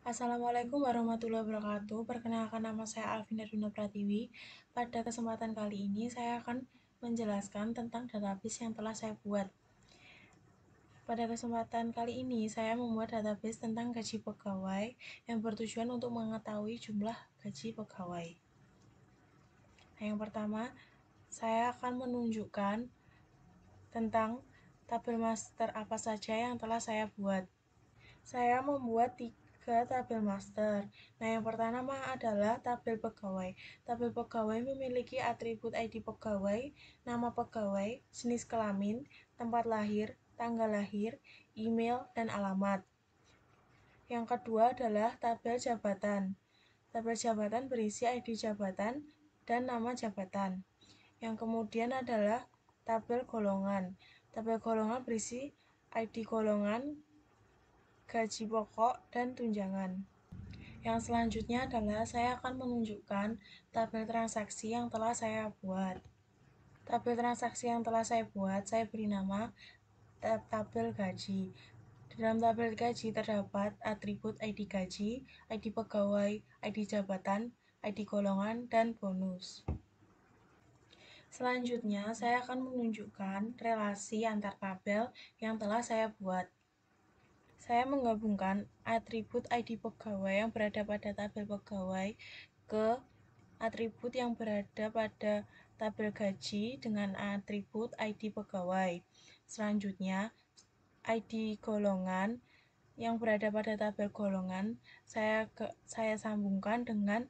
Assalamualaikum warahmatullahi wabarakatuh. Perkenalkan, nama saya Alvina Duna Pratiwi. Pada kesempatan kali ini saya akan menjelaskan tentang database yang telah saya buat. Pada kesempatan kali ini saya membuat database tentang gaji pegawai yang bertujuan untuk mengetahui jumlah gaji pegawai. Nah, yang pertama, saya akan menunjukkan tentang tabel master apa saja yang telah saya buat. Saya membuat 3 tabel master. Nah, yang pertama adalah tabel pegawai. Tabel pegawai memiliki atribut ID pegawai, nama pegawai, jenis kelamin, tempat lahir, tanggal lahir, email, dan alamat. Yang kedua adalah tabel jabatan. Tabel jabatan berisi ID jabatan dan nama jabatan. Yang kemudian adalah tabel golongan. Tabel golongan berisi ID golongan, gaji pokok, dan tunjangan. Yang selanjutnya adalah saya akan menunjukkan tabel transaksi yang telah saya buat. Tabel transaksi yang telah saya buat, saya beri nama tabel gaji. Di dalam tabel gaji terdapat atribut ID gaji, ID pegawai, ID jabatan, ID golongan, dan bonus. Selanjutnya, saya akan menunjukkan relasi antar tabel yang telah saya buat. Saya menggabungkan atribut ID pegawai yang berada pada tabel pegawai ke atribut yang berada pada tabel gaji dengan atribut ID pegawai. Selanjutnya, ID golongan yang berada pada tabel golongan saya sambungkan dengan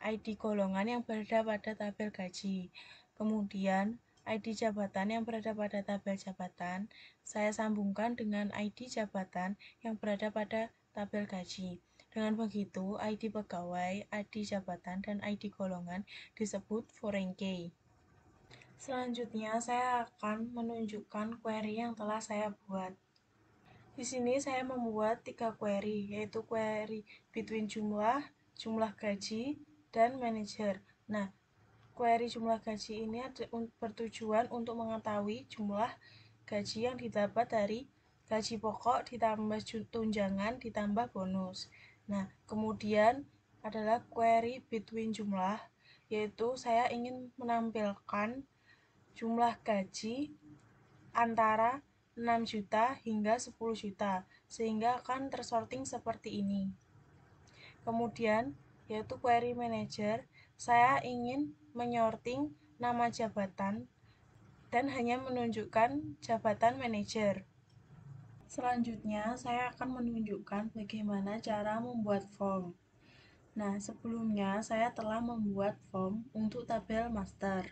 ID golongan yang berada pada tabel gaji. Kemudian, ID jabatan yang berada pada tabel jabatan saya sambungkan dengan ID jabatan yang berada pada tabel gaji. Dengan begitu, ID pegawai, ID jabatan, dan ID golongan disebut foreign key. Selanjutnya, saya akan menunjukkan query yang telah saya buat. Di sini saya membuat 3 query, yaitu query between jumlah, jumlah gaji, dan manager. Nah, query jumlah gaji ini bertujuan untuk mengetahui jumlah gaji yang didapat dari gaji pokok ditambah tunjangan ditambah bonus. Nah, kemudian adalah query between jumlah, yaitu saya ingin menampilkan jumlah gaji antara 6 juta hingga 10 juta, sehingga akan tersorting seperti ini. Kemudian, yaitu query manager, saya ingin menyorting nama jabatan dan hanya menunjukkan jabatan manajer. Selanjutnya, saya akan menunjukkan bagaimana cara membuat form. Nah, sebelumnya saya telah membuat form untuk tabel master.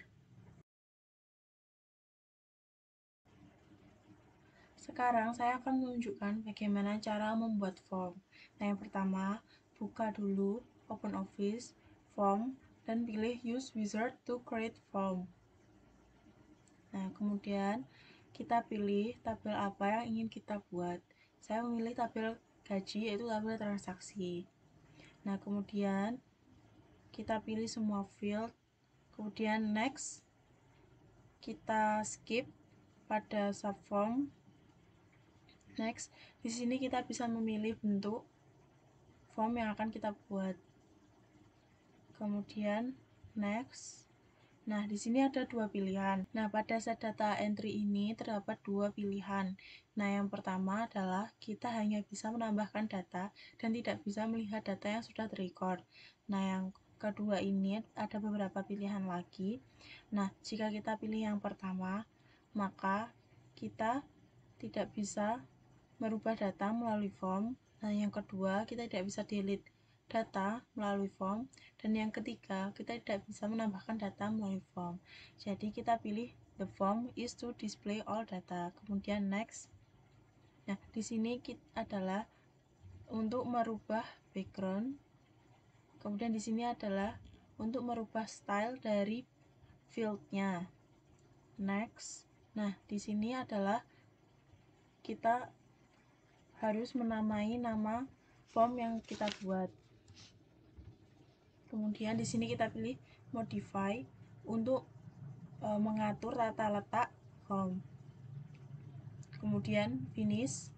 Sekarang saya akan menunjukkan bagaimana cara membuat form. Nah, yang pertama, buka dulu Open Office, Form, dan pilih Use Wizard to create form. Nah, kemudian kita pilih tabel apa yang ingin kita buat. Saya memilih tabel gaji, yaitu tabel transaksi. Nah, kemudian kita pilih semua field, kemudian next, kita skip pada subform. Next, di sini kita bisa memilih bentuk form yang akan kita buat. Kemudian next. Nah, di sini ada 2 pilihan. Nah, pada set data entry ini terdapat 2 pilihan. Nah, yang pertama adalah kita hanya bisa menambahkan data dan tidak bisa melihat data yang sudah terrecord. Nah, yang kedua ini ada beberapa pilihan lagi. Nah, jika kita pilih yang pertama, maka kita tidak bisa merubah data melalui form. Nah, yang kedua, kita tidak bisa delete data melalui form, dan yang ketiga, kita tidak bisa menambahkan data melalui form. Jadi kita pilih the form is to display all data. Kemudian next. Nah, di sini adalah untuk merubah background. Kemudian di sini adalah untuk merubah style dari fieldnya. Next. Nah, di sini adalah kita harus menamai nama form yang kita buat. Kemudian di sini kita pilih modify untuk mengatur tata letak form. Kemudian finish.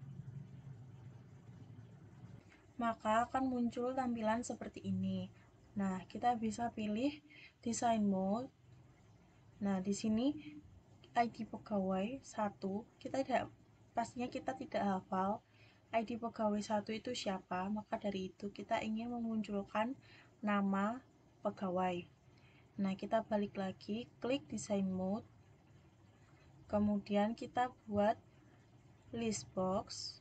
maka akan muncul tampilan seperti ini. Nah, kita bisa pilih design mode. Nah, di sini ID pegawai 1, pastinya kita tidak hafal ID pegawai 1 itu siapa, maka dari itu kita ingin memunculkan nama pegawai. Nah, kita balik lagi, klik design mode, kemudian kita buat list box.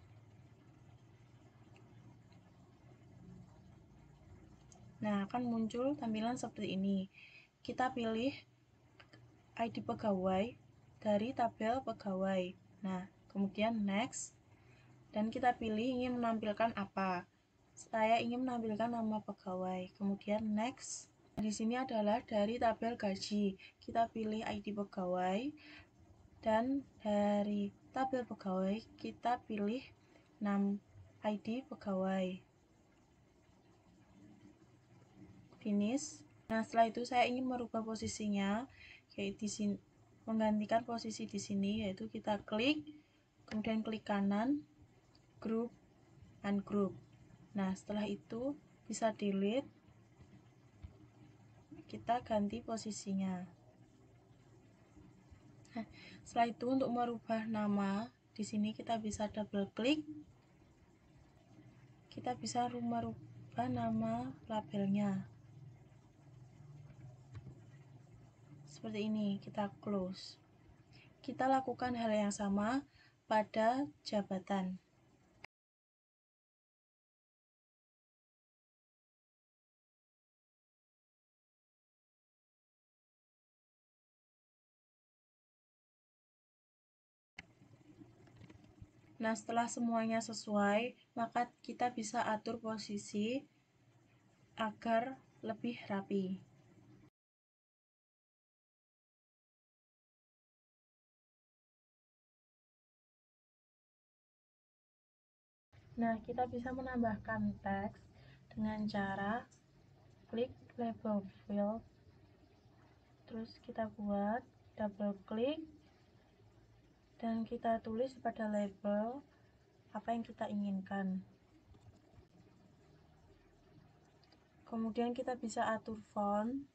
Nah, akan muncul tampilan seperti ini. Kita pilih ID pegawai dari tabel pegawai. Nah, kemudian next, dan kita pilih ingin menampilkan apa. Saya ingin menampilkan nama pegawai. Kemudian next. Di sini adalah dari tabel gaji. Kita pilih ID pegawai, dan dari tabel pegawai kita pilih ID pegawai. Finish. Nah, setelah itu saya ingin merubah posisinya, yaitu di sini, menggantikan posisi di sini, yaitu kita klik, kemudian klik kanan, group, ungroup. Nah, setelah itu bisa delete, kita ganti posisinya. Nah, setelah itu untuk merubah nama, di sini kita bisa double klik, kita bisa merubah nama labelnya. Seperti ini, kita close. Kita lakukan hal yang sama pada jabatan. Nah, setelah semuanya sesuai, maka kita bisa atur posisi agar lebih rapi. Nah, kita bisa menambahkan teks dengan cara klik label field, terus kita buat double klik, dan kita tulis pada label apa yang kita inginkan. Kemudian kita bisa atur font,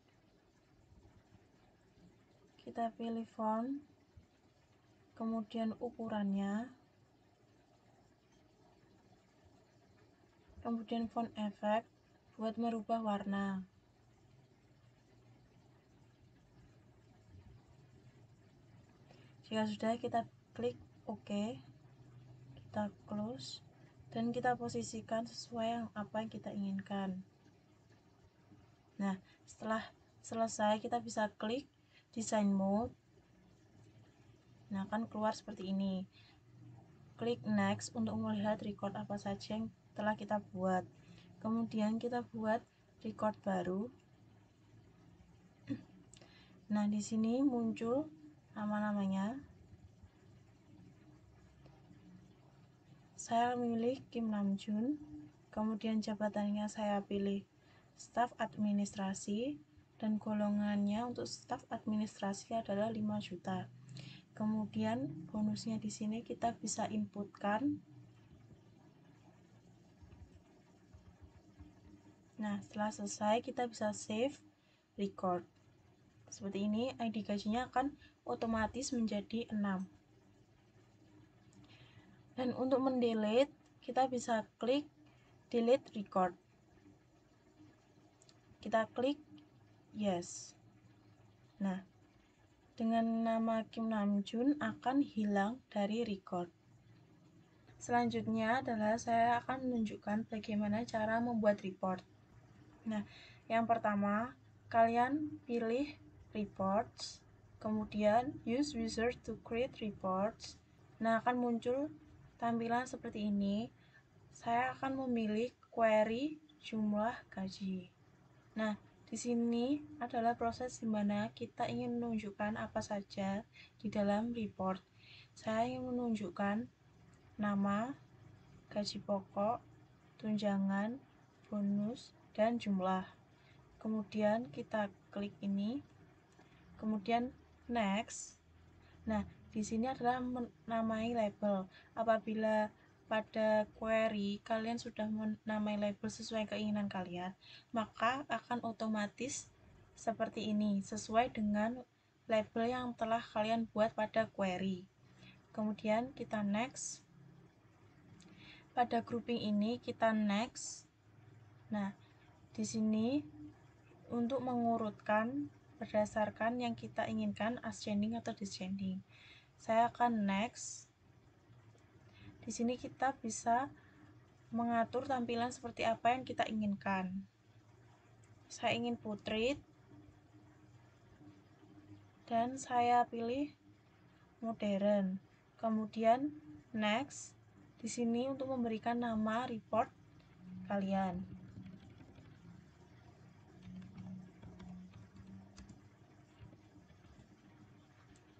kita pilih font, kemudian ukurannya, kemudian font effect buat merubah warna. Jika sudah, kita klik OK, kita close, dan kita posisikan sesuai apa yang kita inginkan. Nah, setelah selesai, kita bisa klik design mode. Nah, akan keluar seperti ini. Klik next untuk melihat record apa saja yang telah kita buat. Kemudian kita buat record baru. Nah, di sini muncul nama-namanya. Saya memilih Kim Namjoon. Kemudian jabatannya saya pilih staf administrasi, dan golongannya untuk staf administrasi adalah 5 juta. Kemudian bonusnya di sini kita bisa inputkan. Nah, setelah selesai kita bisa save record. Seperti ini, ID gajinya akan otomatis menjadi 6. Dan untuk mendelete, kita bisa klik delete record. Kita klik yes. Nah, dengan nama Kim Namjoon akan hilang dari record. Selanjutnya adalah saya akan menunjukkan bagaimana cara membuat report. Nah, yang pertama, kalian pilih reports, kemudian use wizard to create reports. Nah, akan muncul tampilan seperti ini. Saya akan memilih query jumlah gaji. Nah, di sini adalah proses di mana kita ingin menunjukkan apa saja di dalam report. Saya ingin menunjukkan nama, gaji pokok, tunjangan, bonus, dan jumlah. Kemudian kita klik ini, kemudian next. Nah, di sini adalah menamai label. Apabila pada query kalian sudah menamai label sesuai keinginan kalian, maka akan otomatis seperti ini, sesuai dengan label yang telah kalian buat pada query. Kemudian kita next. Pada grouping ini kita next. Nah, di sini untuk mengurutkan berdasarkan yang kita inginkan, ascending atau descending. Saya akan next. Di sini kita bisa mengatur tampilan seperti apa yang kita inginkan. Saya ingin portrait dan saya pilih modern. Kemudian next. Di sini untuk memberikan nama report kalian.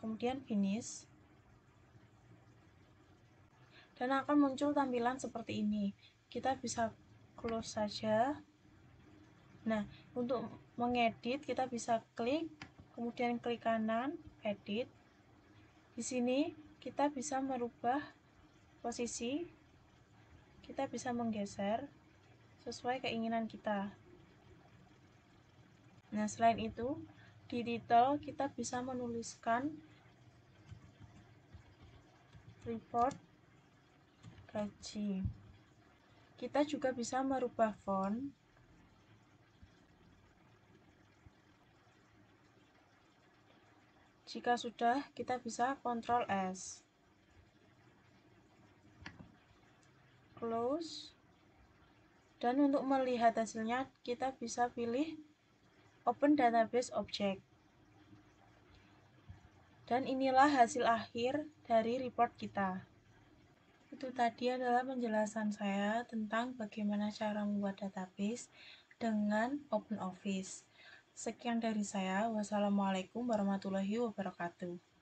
Kemudian finish. Dan akan muncul tampilan seperti ini. Kita bisa close saja. Nah, untuk mengedit kita bisa klik, kemudian klik kanan, edit. Di sini kita bisa merubah posisi, kita bisa menggeser sesuai keinginan kita. Nah, selain itu, di title kita bisa menuliskan report gaji. Kita juga bisa merubah font. Jika sudah, kita bisa Ctrl S. Close. Dan untuk melihat hasilnya, kita bisa pilih Open Database Object. Dan inilah hasil akhir dari report kita. Itu tadi adalah penjelasan saya tentang bagaimana cara membuat database dengan OpenOffice. Sekian dari saya. Wassalamualaikum warahmatullahi wabarakatuh.